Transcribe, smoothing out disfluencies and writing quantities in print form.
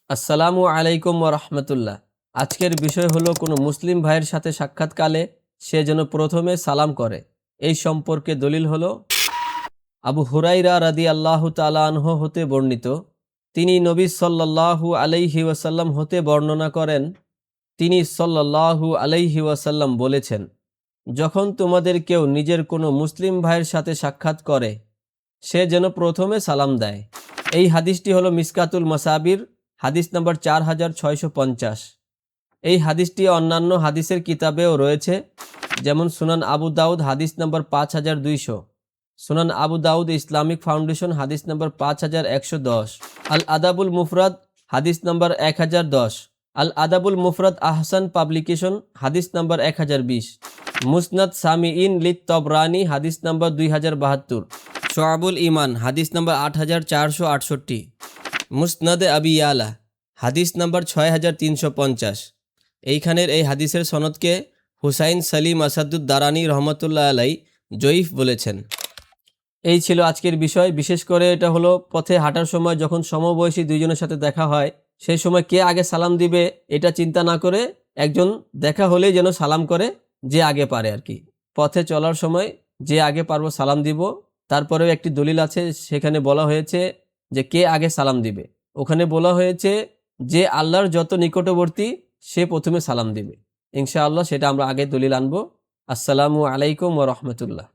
আসসালামু আলাইকুম ওয়া রাহমাতুল্লাহ। আজকের বিষয় হলো কোনো মুসলিম ভাইয়ের সাথে সাক্ষাৎকালে সে যেন প্রথমে সালাম করে। এই সম্পর্কে দলিল হলো আবু হুরাইরা রাদিয়াল্লাহু তাআলা আনহু হতে বর্ণিত, তিনি নবী সাল্লাল্লাহু আলাইহি ওয়াসাল্লাম হতে বর্ণনা করেন, তিনি সাল্লাল্লাহু আলাইহি ওয়াসাল্লাম বলেছেন, যখন তোমাদের কেউ নিজের কোনো মুসলিম ভাইয়ের সাথে সাক্ষাৎ করে সে যেন প্রথমে সালাম দেয়। এই হাদিসটি হলো মিসকাতুল মাসাবির হাদিস নম্বর 4650। এই হাদিসটি অন্যান্য হাদিসের কিতাবেও রয়েছে, যেমন সুনান আবু দাউদ হাদিস নম্বর 5200, সুনান আবু দাউদ ইসলামিক ফাউন্ডেশন হাদিস নম্বর 5110, আল আদাবুল মুফরাদ হাদিস নম্বর 1010, আল আদাবুল মুফরাদ আহসান পাবলিকেশন হাদিস নম্বর 1020, মুসনাদ সামিইন লিত তবরানি হাদিস নম্বর 2072, শোয়াবুল ইমান হাদিস নম্বর 8468, মুসনাদে আবি ইয়ালা হাদিস নম্বর 6350। এইখানের এই হাদিসের সনদকে হুসাইন সালিম আসাদুদ দারানি রহমতুল্লাহ আলাই জয়ীফ বলেছেন। এই ছিল আজকের বিষয়। বিশেষ করে এটা হলো পথে হাঁটার সময় যখন সমবয়সী দুইজনের সাথে দেখা হয়, সেই সময় কে আগে সালাম দিবে এটা চিন্তা না করে একজন দেখা হলেই যেন সালাম করে যে আগে পারে আর কি। পথে চলার সময় যে আগে পারবো সালাম দিব। তারপরেও একটি দলিল আছে, সেখানে বলা হয়েছে যে কে আগে সালাম দিবে। ওখানে বলা হয়েছে যে আল্লাহর যত নিকটবর্তী সে প্রথমে সালাম দিবে। ইনশাআল্লাহ সেটা আমরা আগে দলিল আনবো। আসসালামু আলাইকুম ওয়া রাহমাতুল্লাহ।